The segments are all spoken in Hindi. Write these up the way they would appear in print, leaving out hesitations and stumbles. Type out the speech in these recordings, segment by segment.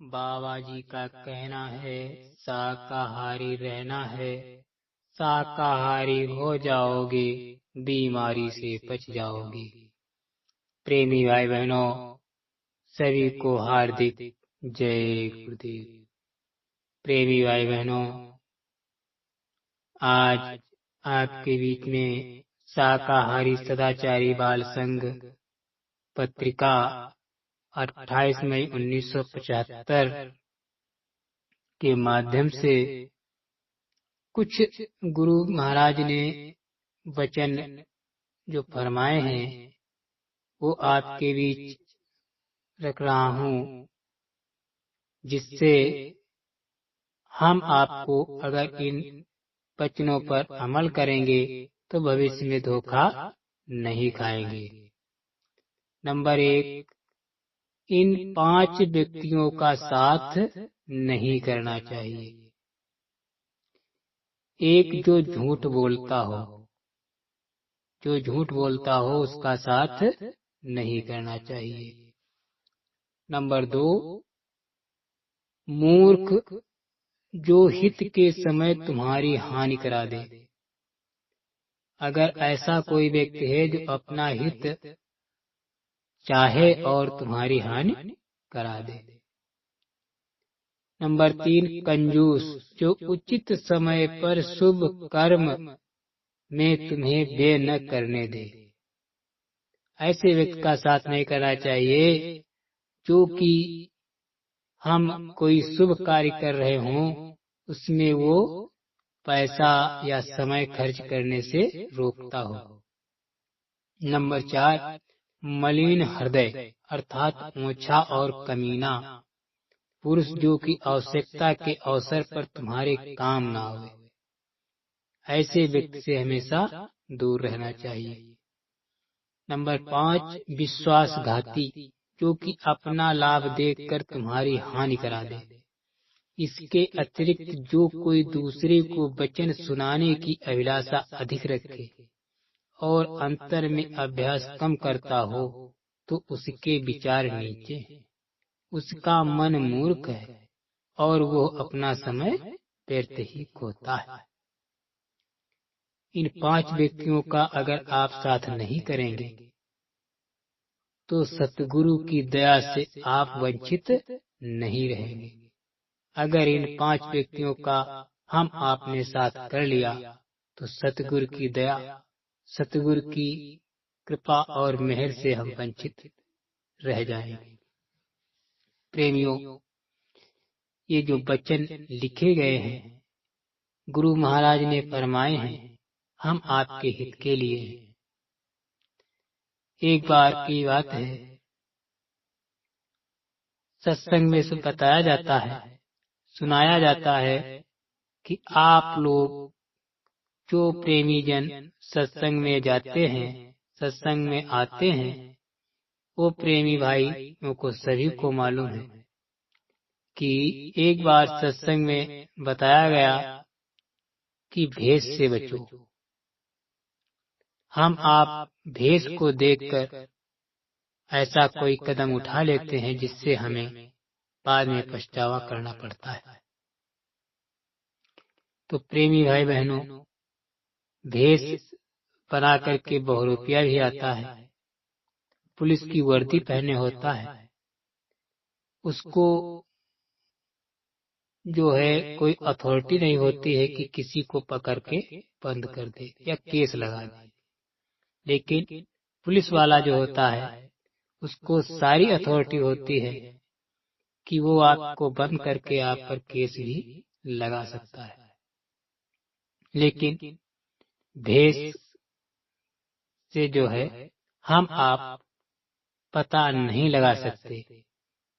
बाबा जी का कहना है शाकाहारी रहना है, शाकाहारी हो जाओगे, बीमारी से बच जाओगे। प्रेमी भाई बहनों, सभी को हार्दिक जय गुरुदेव। प्रेमी भाई बहनों, आज आपके बीच में शाकाहारी सदाचारी बाल संघ पत्रिका 28 मई 1975 के माध्यम से कुछ गुरु महाराज ने वचन जो फरमाए हैं वो आपके बीच रख रहा हूँ, जिससे हम आपको अगर इन वचनों पर अमल करेंगे तो भविष्य में धोखा नहीं खाएंगे। नंबर 1, इन 5 व्यक्तियों का साथ नहीं करना चाहिए। एक, जो झूठ बोलता हो, जो झूठ बोलता हो उसका साथ नहीं करना चाहिए। नंबर 2, मूर्ख जो हित के समय तुम्हारी हानि करा दे। अगर ऐसा कोई व्यक्ति है जो अपना हित चाहे और तुम्हारी हानि करा दे। नंबर 3, कंजूस जो उचित समय पर शुभ कर्म में तुम्हें व्यय न करने दे। ऐसे व्यक्ति का साथ नहीं करना चाहिए जो कि हम कोई शुभ कार्य कर रहे हों उसमें वो पैसा या समय खर्च करने से रोकता हो। नंबर 4, मलिन हृदय अर्थात ओछा और कमीना पुरुष जो कि आवश्यकता के अवसर पर तुम्हारे काम ना आवे। ऐसे व्यक्ति से हमेशा दूर रहना चाहिए। नंबर 5, विश्वासघाती जो कि अपना लाभ देखकर तुम्हारी हानि करा दे। इसके अतिरिक्त जो कोई दूसरे को वचन सुनाने की अभिलाषा अधिक रखे और अंतर में अभ्यास कम करता हो तो उसके विचार नीचे हैं, उसका मन मूर्ख है और वो अपना समय व्यर्थ ही खोता है। इन 5 व्यक्तियों का अगर आप साथ नहीं करेंगे तो सतगुरु की दया से आप वंचित नहीं रहेंगे। अगर इन 5 व्यक्तियों का हम आपने साथ कर लिया तो सतगुरु की दया, सतगुरु की कृपा और मेहर से हम वंचित रह जाएंगे। प्रेमियों, ये जो वचन लिखे गए हैं गुरु महाराज ने फरमाए हैं, हम आपके हित के लिए हैं। एक बार की बात है, सत्संग में से बताया जाता है, सुनाया जाता है कि आप लोग जो प्रेमी जन सत्संग में जाते हैं, सत्संग में आते हैं, वो प्रेमी भाइयों को सभी को मालूम है कि एक बार सत्संग में बताया गया कि भेष से बचो। हम आप भेष को देखकर ऐसा कोई कदम उठा लेते हैं जिससे हमें बाद में पछतावा करना पड़ता है। तो प्रेमी भाई बहनों, भेष बना करके बहुरूपिया भी आता है, पुलिस की वर्दी पहने होता है, उसको जो है कोई अथॉरिटी नहीं होती है कि किसी को पकड़ के बंद कर दे या केस लगा दे। लेकिन पुलिस वाला जो होता है उसको सारी अथॉरिटी होती है कि वो आपको बंद करके आप पर केस भी लगा सकता है। लेकिन भेष से जो है हम आप पता नहीं लगा सकते।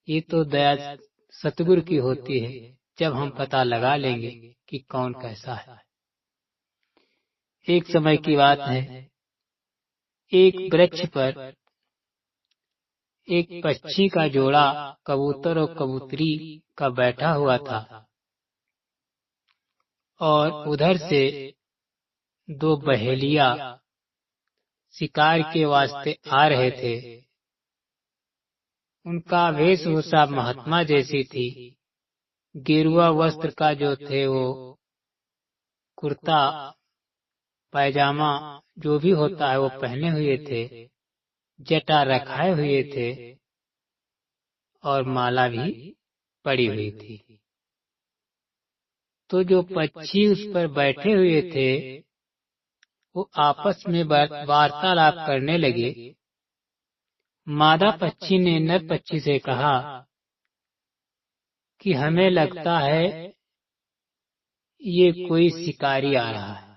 ये तो दया सतगुरु की होती है, जब हम पता लगा लेंगे कि कौन कैसा है। एक समय की बात है, एक वृक्ष पर एक पक्षी का जोड़ा कबूतर और कबूतरी का बैठा हुआ था और उधर से 2 बहेलिया शिकार के वास्ते आ रहे थे। उनका वेशभूषा महात्मा जैसी थी। गेरुआ वस्त्र का जो थे वो कुर्ता पैजामा जो भी होता है वो पहने हुए थे, जटा रखाए हुए थे और माला भी पड़ी हुई थी। तो जो पक्षी उस पर बैठे हुए थे वो आपस में वार्तालाप करने लगे। मादा पक्षी ने नर पक्षी से कहा कि हमें लगता है ये कोई शिकारी आ रहा है,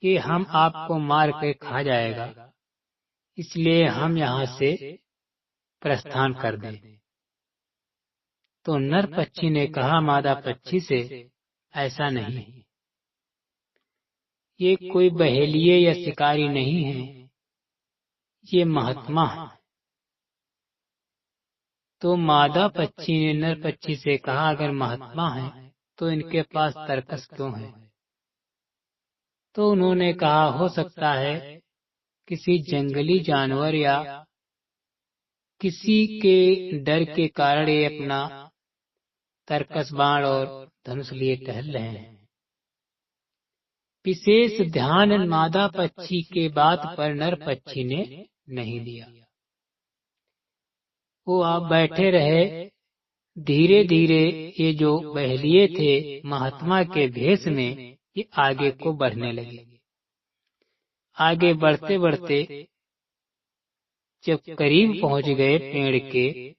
कि हम आपको मार कर खा जाएगा, इसलिए हम यहाँ से प्रस्थान कर दें। तो नर पक्षी ने कहा मादा पक्षी से, ऐसा नहीं, ये कोई बहेलिये या शिकारी नहीं है, ये महात्मा है। तो मादा पक्षी ने नर पक्षी से कहा अगर महात्मा है तो इनके पास तर्कस क्यों है? तो उन्होंने कहा हो सकता है किसी जंगली जानवर या किसी के डर के कारण ये अपना तर्कस बाण और धनुष लिए टहल रहे हैं। विशेष ध्यान मादा पक्षी के बात पर नर पक्षी ने नहीं दिया। वो आप बैठे रहे। धीरे धीरे ये जो बहेलिये थे महात्मा के भेष में ये आगे को बढ़ने लगे। आगे बढ़ते बढ़ते जब करीब पहुंच गए पेड़ के,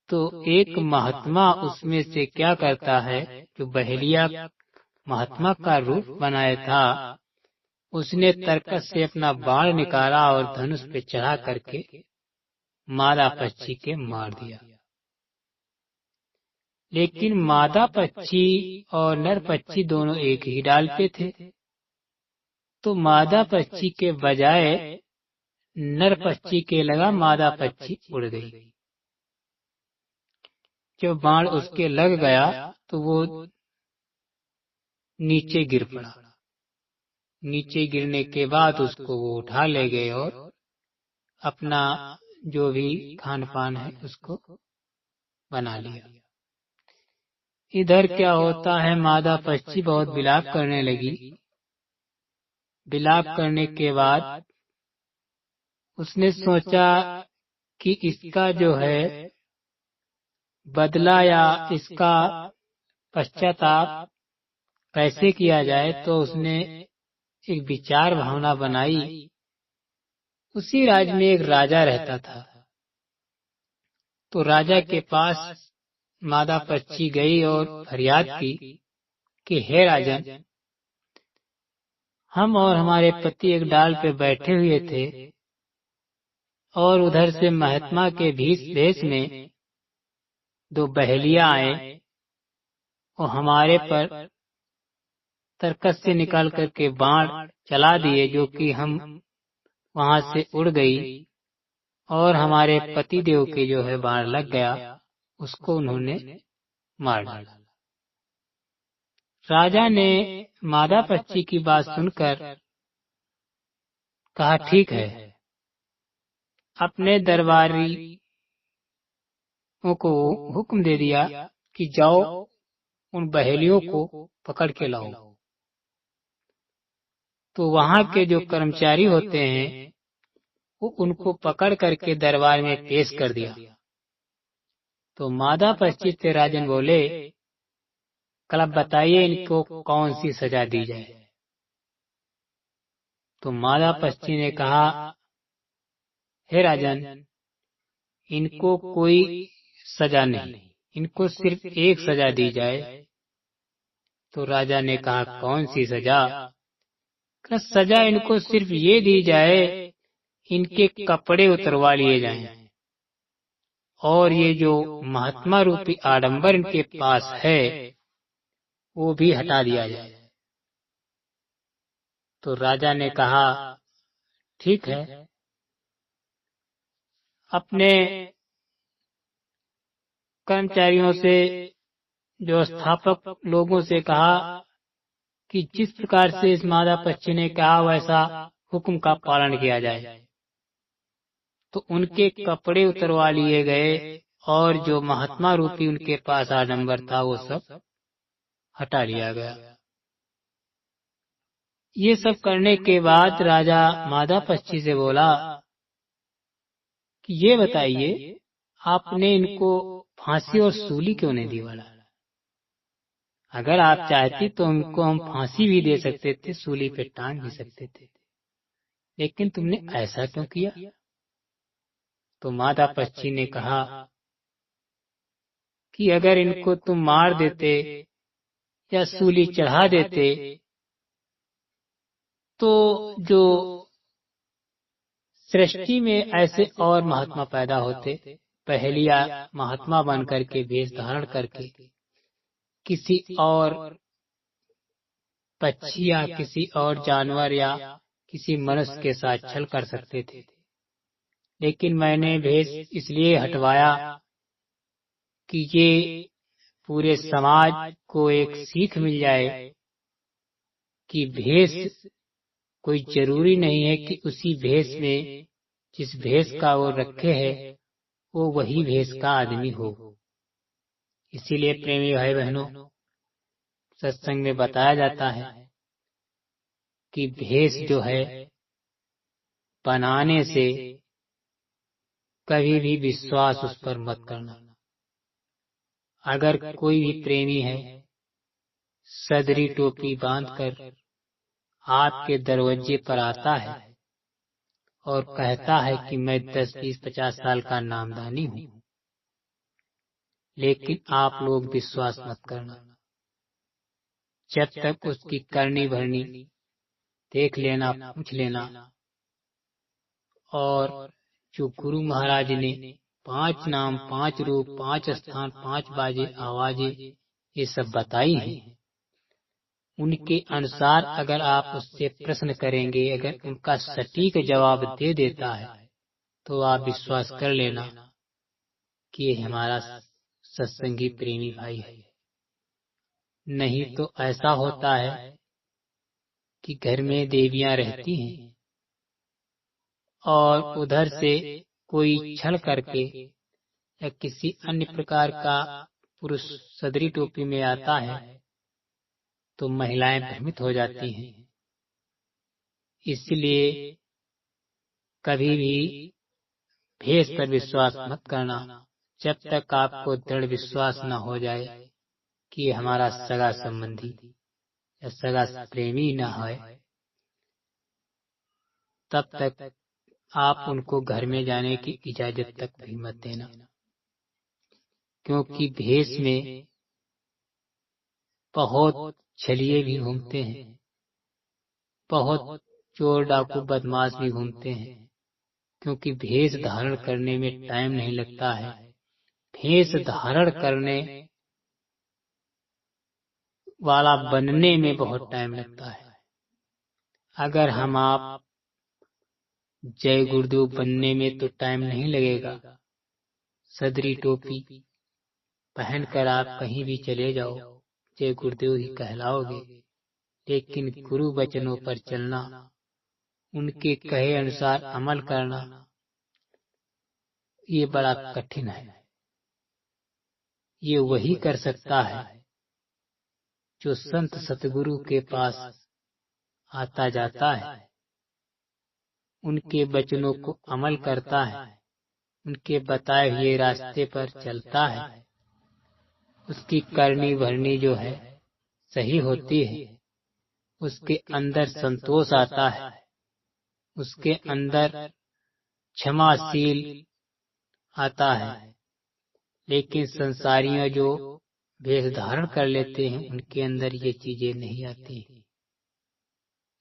तो एक महात्मा उसमें से क्या करता है, जो बहेलिया महात्मा का रूप बनाया था, उसने तर्कस से अपना बाण निकाला और धनुष पे चढ़ा करके मादा पक्षी के मार दिया। लेकिन मादा पक्षी और नर पक्षी दोनों एक ही डाल पे थे, तो मादा पक्षी के बजाय नर पक्षी के लगा, मादा पक्षी उड़ गई। जब बाण उसके लग गया तो वो नीचे गिर पड़ा। नीचे गिरने के बाद उसको वो उठा ले गए और अपना जो भी खान पान है उसको बना लिया। इधर क्या होता है, मादा पक्षी बहुत विलाप करने लगी। विलाप करने के बाद उसने सोचा कि इसका जो है बदला या इसका पश्चाताप कैसे किया जाए, तो उसने एक विचार भावना बनाई। उसी राज्य में एक राजा रहता था। तो राजा के पास मादा पक्षी गई और फरियाद की कि हे राजन, हम और हमारे पति एक डाल पे बैठे हुए थे और उधर से महात्मा के भेष में दो बहेलिया आए और हमारे पर तर्कस से निकाल करके बाण चला दिए, जो कि हम वहां से उड़ गई और हमारे पति देव के जो है बाण लग गया, उसको उन्होंने मार डाला। राजा ने मादा पक्षी की बात सुनकर कहा ठीक है, अपने दरबारियों को हुक्म दे दिया कि जाओ उन बहेलियों को पकड़ के लाओ। तो वहां के जो कर्मचारी होते हैं वो उनको पकड़ करके दरबार में पेश कर दिया। तो मादा पक्षी से राजन बोले, कल अब बताइए इनको कौन सी सजा दी जाए। तो मादा पक्षी ने कहा, हे राजन, इनको कोई सजा नहीं, इनको सिर्फ एक सजा दी जाए। तो राजा ने कहा कौन सी सजा? सजा इनको सिर्फ ये दी जाए, इनके कपड़े उतरवा लिए जाएं और ये जो महात्मा रूपी आडंबर इनके पास है वो भी हटा दिया जाए। तो राजा ने कहा ठीक है। अपने कर्मचारियों से, जो स्थापक लोगों से कहा कि जिस प्रकार से इस मादा पक्षी ने कहा वैसा हुक्म का पालन किया जाए। तो उनके कपड़े उतरवा लिए गए और जो महात्मा रूपी उनके पास आडंबर था वो सब हटा लिया गया। ये सब करने के बाद राजा माधापक्षी से बोला कि ये बताइए, आपने इनको फांसी और सूली क्यों नहीं दिलवाया? अगर आप चाहती तो उनको हम फांसी भी दे सकते थे, सूली पे टांग भी सकते थे, लेकिन तुमने ऐसा क्यों किया? तो माधापक्षी ने कहा कि अगर इनको तुम मार देते या सूली चढ़ा देते तो जो सृष्टि में ऐसे और महात्मा पैदा होते, पहलिया महात्मा बन करके वेश धारण करके किसी और पक्षी या किसी और जानवर या किसी मनुष्य के साथ छल कर सकते थे, लेकिन मैंने भेष इसलिए हटवाया कि ये पूरे समाज को एक सीख मिल जाए कि भेष कोई जरूरी नहीं है कि उसी भेष में जिस भेष का वो रखे है वो वही भेष का आदमी हो। इसीलिए प्रेमी भाई बहनों, सत्संग में बताया जाता है कि भेष जो है बनाने से कभी भी विश्वास उस पर मत करना। अगर कोई भी प्रेमी है सदरी टोपी बांधकर आपके दरवाजे पर आता है और कहता है कि मैं 10, 20, 50 साल का नामदानी हूँ, लेकिन आप लोग विश्वास मत करना। जब तक उसकी करनी भरनी देख लेना, पूछ लेना। और जो गुरु महाराज ने 5 नाम, 5 रूप, 5 स्थान, 5 बाजे आवाजें ये सब बताई हैं, उनके अनुसार अगर आप उससे प्रश्न करेंगे, अगर उनका सटीक जवाब दे देता है तो आप विश्वास कर लेना कि ये हमारा सत्संगी प्रेमी भाई है। नहीं तो ऐसा होता है कि घर में देवियां रहती हैं और उधर से कोई छल करके या किसी अन्य प्रकार का पुरुष सदरी टोपी में आता है तो महिलाएं भ्रमित हो जाती हैं। इसलिए कभी भी भेष पर विश्वास मत करना जब तक आपको दृढ़ विश्वास न हो जाए कि ये हमारा सगा संबंधी या सगा प्रेमी न है। तब तक आप उनको घर में जाने की इजाजत तक भी मत देना, क्योंकि भेष में बहुत छलिए भी घूमते हैं, बहुत चोर डाकू बदमाश भी घूमते हैं, क्योंकि भेष धारण करने में टाइम नहीं लगता है। भेष धारण करने वाला बनने में बहुत टाइम लगता है। अगर हम आप जय गुरुदेव बनने में तो टाइम नहीं लगेगा। सदरी टोपी पहनकर आप कहीं भी चले जाओ, जय गुरुदेव ही कहलाओगे, लेकिन गुरु वचनों पर चलना, उनके कहे अनुसार अमल करना, ये बड़ा कठिन है। ये वही कर सकता है जो संत सतगुरु के पास आता जाता है, उनके वचनों को अमल करता है, उनके बताए हुए रास्ते पर चलता है, उसकी करनी भरनी जो है सही होती है, उसके अंदर संतोष आता है, उसके अंदर क्षमाशील आता है। लेकिन संसारियों जो वेश धारण कर लेते हैं उनके अंदर ये चीजें नहीं आती।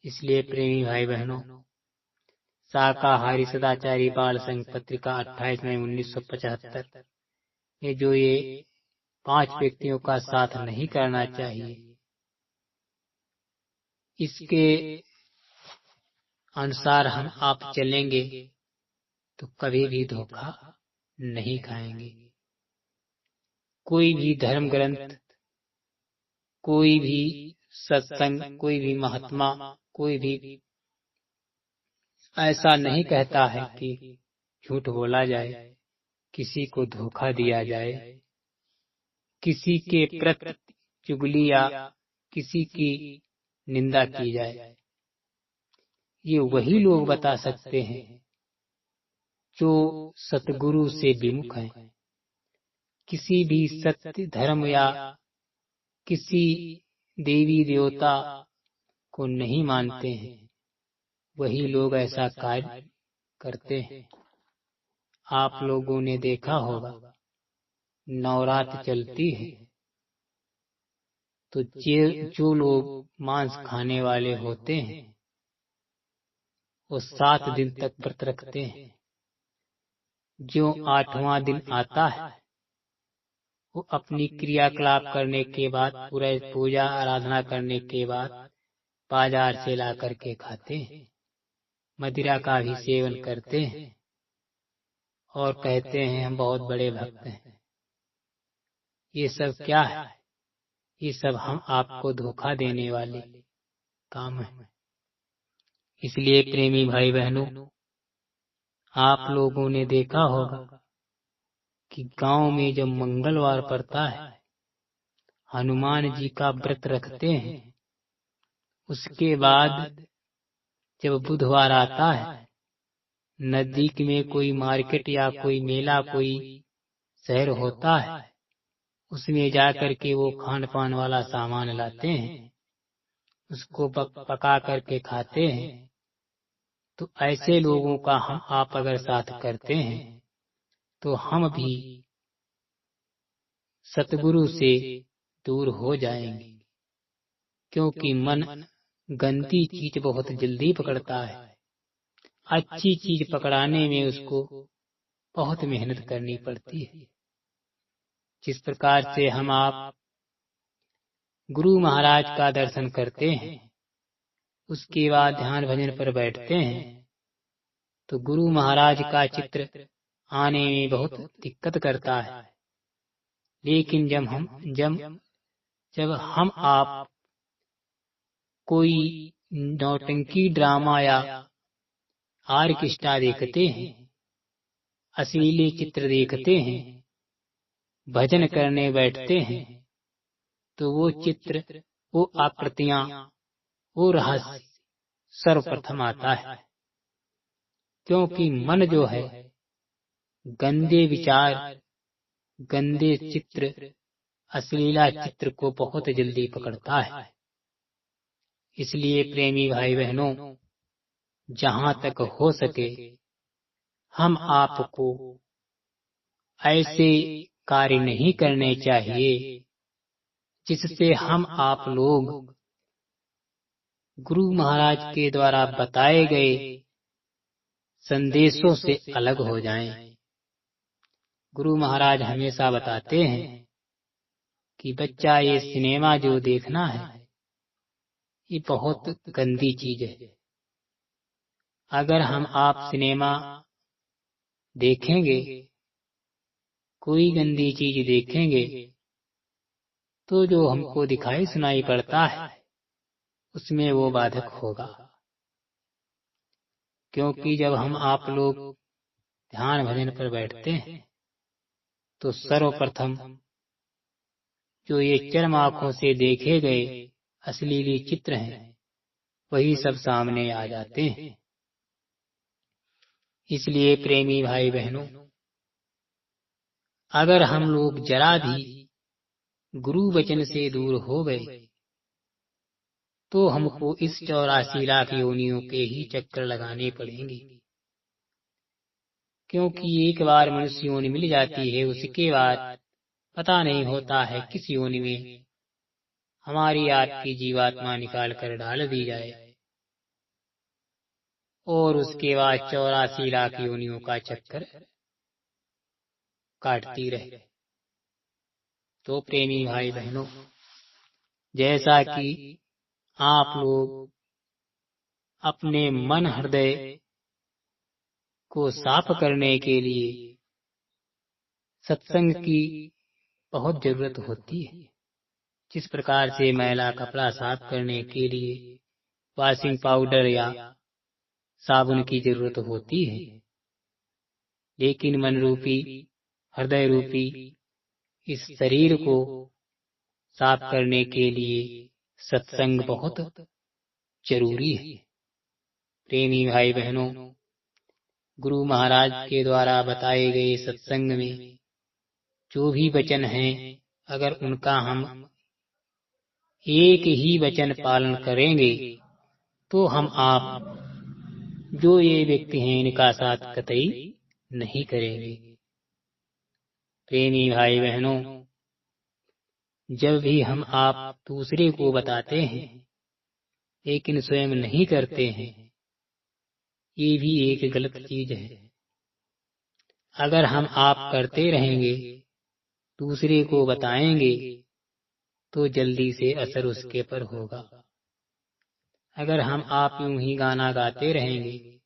इसलिए प्रेमी भाई बहनों, शाकाहारी सदाचारी बाल संघ पत्रिका 28 मई 1975 में जो ये 5 व्यक्तियों का साथ नहीं करना चाहिए, इसके अनुसार हम आप चलेंगे तो कभी भी धोखा नहीं खाएंगे। कोई भी धर्म ग्रंथ, कोई भी सत्संग, कोई भी महात्मा, कोई भी ऐसा नहीं कहता है कि झूठ बोला जाए, किसी को धोखा दिया जाए, किसी के प्रति चुगली या किसी की निंदा की जाए। ये वही लोग बता सकते हैं जो सतगुरु से विमुख हैं, किसी भी सत्य धर्म या किसी देवी देवता को नहीं मानते हैं। वही लोग ऐसा कार्य करते हैं। आप लोगों ने देखा होगा, नवरात्र चलती है तो जो लोग मांस खाने वाले होते हैं वो 7 दिन तक व्रत रखते हैं। जो 8वां दिन आता है वो अपनी क्रियाकलाप करने के बाद, पूरे पूजा आराधना करने के बाद बाजार से ला करके खाते हैं। मदिरा का भी सेवन करते हैं और कहते हैं हम बहुत बड़े भक्त हैं। ये सब क्या है? ये सब हम आपको धोखा देने वाले काम है। इसलिए प्रेमी भाई बहनों, आप लोगों ने देखा होगा कि गांव में जब मंगलवार पड़ता है, हनुमान जी का व्रत रखते हैं। उसके बाद जब बुधवार आता है, नजदीक में कोई मार्केट या कोई मेला, कोई शहर होता है, उसमें जाकर के वो खान पान वाला सामान लाते हैं, उसको पका करके खाते हैं। तो ऐसे लोगों का हम आप अगर साथ करते हैं तो हम भी सतगुरु से दूर हो जाएंगे, क्योंकि मन गंदी चीज बहुत जल्दी पकड़ता है। अच्छी चीज पकड़ाने में उसको बहुत मेहनत करनी पड़ती है। जिस प्रकार से हम आप गुरु महाराज का दर्शन करते हैं, उसके बाद ध्यान भजन पर बैठते हैं, तो गुरु महाराज का चित्र आने में बहुत दिक्कत करता है। लेकिन जब हम आप कोई नौटंकी ड्रामा या ऑर्केस्ट्रा देखते हैं, अश्लील चित्र देखते हैं, भजन करने बैठते हैं, तो वो चित्र, वो आकृतियां, वो रहस्य सर्वप्रथम आता है। क्योंकि मन जो है गंदे विचार, गंदे चित्र, अश्लीला चित्र को बहुत जल्दी पकड़ता है। इसलिए प्रेमी भाई बहनों, जहां तक हो सके हम आपको ऐसे कार्य नहीं करने चाहिए जिससे हम आप लोग गुरु महाराज के द्वारा बताए गए संदेशों से अलग हो जाएं। गुरु महाराज हमेशा बताते हैं कि बच्चा, ये सिनेमा जो देखना है ये बहुत गंदी चीज है। अगर हम आप सिनेमा देखेंगे, कोई गंदी चीज देखेंगे, तो जो हमको दिखाई सुनाई पड़ता है उसमें वो बाधक होगा। क्योंकि जब हम आप लोग ध्यान भजन पर बैठते हैं तो सर्वप्रथम जो ये चरम आंखों से देखे गए अश्लीली चित्र हैं वही सब सामने आ जाते हैं। इसलिए प्रेमी भाई बहनों, अगर हम लोग जरा भी गुरु वचन से दूर हो गए तो हमको इस 84 लाख योनियों के ही चक्कर लगाने पड़ेंगे। क्योंकि एक बार मनुष्य योनि मिल जाती है, उसके बाद पता नहीं होता है किस योनि में हमारी आपकी जीवात्मा निकाल कर डाल दी जाए और उसके बाद 84 लाख योनियों का चक्कर काटती रहे। तो प्रेमी भाई बहनों, जैसा कि आप लोग अपने मन हृदय को साफ करने के लिए सत्संग की बहुत जरूरत होती है, जिस प्रकार से मैला कपड़ा साफ करने के लिए वॉशिंग पाउडर या साबुन की जरूरत होती है, लेकिन मन रूपी, हृदय रूपी इस शरीर को साफ करने के लिए सत्संग बहुत जरूरी है। प्रेमी भाई बहनों, गुरु महाराज के द्वारा बताए गए सत्संग में जो भी वचन हैं, अगर उनका हम एक ही वचन पालन करेंगे तो हम आप जो ये व्यक्ति हैं इनका साथ कतई नहीं करेंगे। प्रेमी भाई बहनों, जब भी हम आप दूसरे को बताते हैं लेकिन स्वयं नहीं करते हैं, ये भी एक गलत चीज है। अगर हम आप करते रहेंगे, दूसरे को बताएंगे, तो जल्दी से असर उसके पर होगा। अगर हम आप यूं ही गाना गाते रहेंगे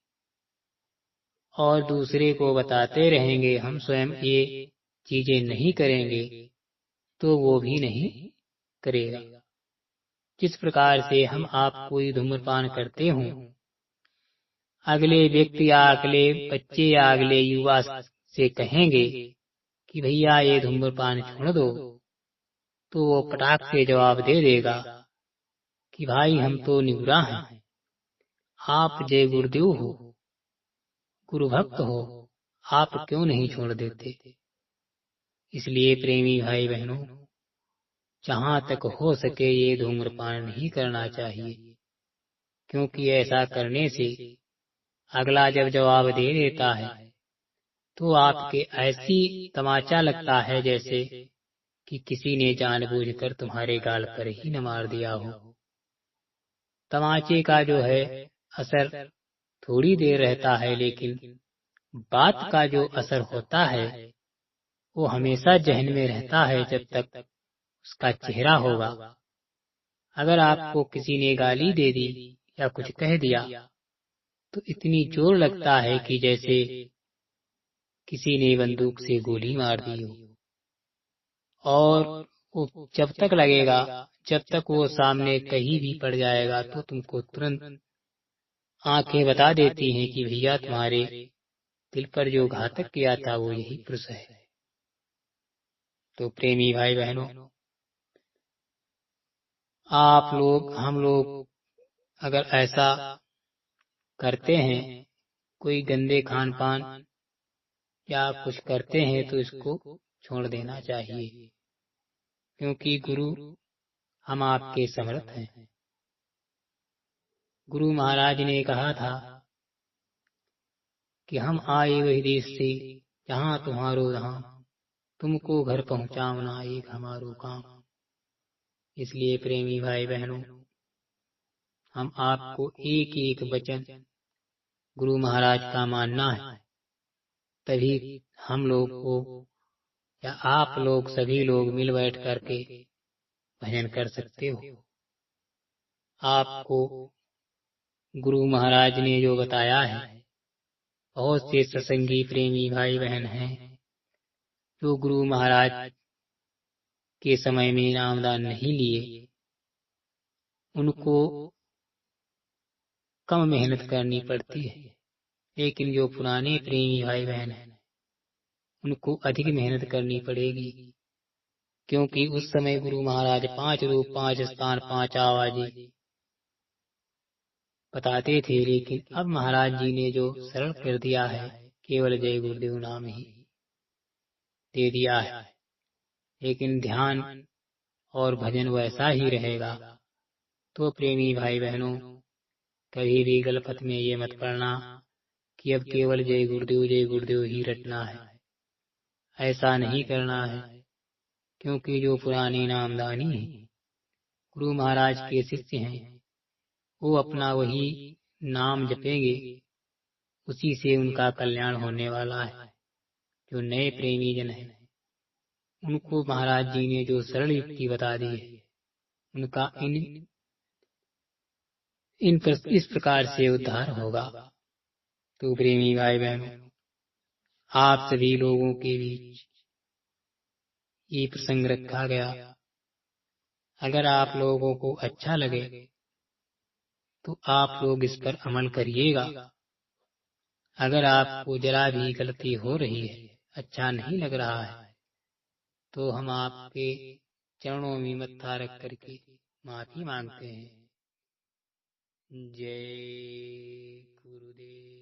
और दूसरे को बताते रहेंगे, हम स्वयं ये चीजें नहीं करेंगे, तो वो भी नहीं करेगा। जिस प्रकार से हम आप कोई धूम्रपान करते हों, अगले व्यक्ति या अगले बच्चे या अगले युवा से कहेंगे कि भैया ये धूम्रपान छोड़ दो, तो वो पटाख से जवाब दे देगा कि भाई हम तो निगुरा हैं, आप जय गुरुदेव हो, गुरु भक्त हो, आप क्यों नहीं छोड़ देते। इसलिए प्रेमी भाई बहनों, जहाँ तक हो सके ये धूम्रपान नहीं करना चाहिए, क्योंकि ऐसा करने से अगला जब जवाब दे देता है तो आपके ऐसी तमाचा लगता है जैसे कि किसी ने जानबूझकर तुम्हारे गाल पर ही न मार दिया हो। तमाचे का जो है असर थोड़ी देर रहता है, लेकिन बात का जो असर होता है वो हमेशा जहन में रहता है जब तक उसका चेहरा होगा। अगर आपको किसी ने गाली दे दी या कुछ कह दिया तो इतनी जोर लगता है कि जैसे किसी ने बंदूक से गोली मार दी हो, और वो जब तक लगेगा, जब तक वो सामने कहीं भी पड़ जाएगा तो तुमको तुरंत आंखें बता देती हैं कि भैया तुम्हारे दिल पर जो घातक किया था वो यही पुरुष है। तो प्रेमी भाई बहनों, आप लोग, हम लोग अगर ऐसा करते हैं, कोई गंदे खान पान या कुछ करते हैं, तो इसको छोड़ देना चाहिए, क्योंकि गुरु हम आपके समर्थ हैं। गुरु महाराज ने कहा था कि हम आए वही देश से जहाँ तुम्हारो धाम, तुमको घर पहुँचावना एक हमारो काम। इसलिए प्रेमी भाई बहनों, हम आपको एक एक वचन गुरु महाराज का मानना है, तभी हम लोग को या आप लोग सभी लोग मिल बैठ करके भजन कर सकते हो। आपको गुरु महाराज ने जो बताया है, बहुत से सत्संगी प्रेमी भाई बहन हैं जो गुरु महाराज के समय में नामदान नहीं लिए, उनको कम मेहनत करनी पड़ती है, लेकिन जो पुराने प्रेमी भाई बहन हैं उनको अधिक मेहनत करनी पड़ेगी, क्योंकि उस समय गुरु महाराज 5 रूप 5 स्थान 5 आवाजें बताते थे, लेकिन अब महाराज जी ने जो सरल कर दिया है, केवल जय गुरुदेव नाम ही दे दिया है, लेकिन ध्यान और भजन वैसा ही रहेगा। तो प्रेमी भाई बहनों, कभी भी गलत में ये मत पड़ना कि अब केवल जय गुरुदेव ही रटना है। ऐसा नहीं करना है, क्योंकि जो पुरानी नामदानी है, गुरु महाराज के शिष्य हैं, वो अपना वही नाम जपेंगे, उसी से उनका कल्याण होने वाला है। जो नए प्रेमी जन हैं, उनको महाराज जी ने जो सरल युक्ति बता दी है, उनका इस प्रकार से उद्धार होगा। तो प्रेमी भाई बहनों, आप सभी लोगों के बीच ये प्रसंग रखा गया। अगर आप लोगों को अच्छा लगे तो आप लोग इस पर अमल करिएगा। अगर आपको जरा भी गलती हो रही है, अच्छा नहीं लग रहा है, तो हम आपके चरणों में मत्था रख करके माफी मांगते हैं। जय गुरुदेव।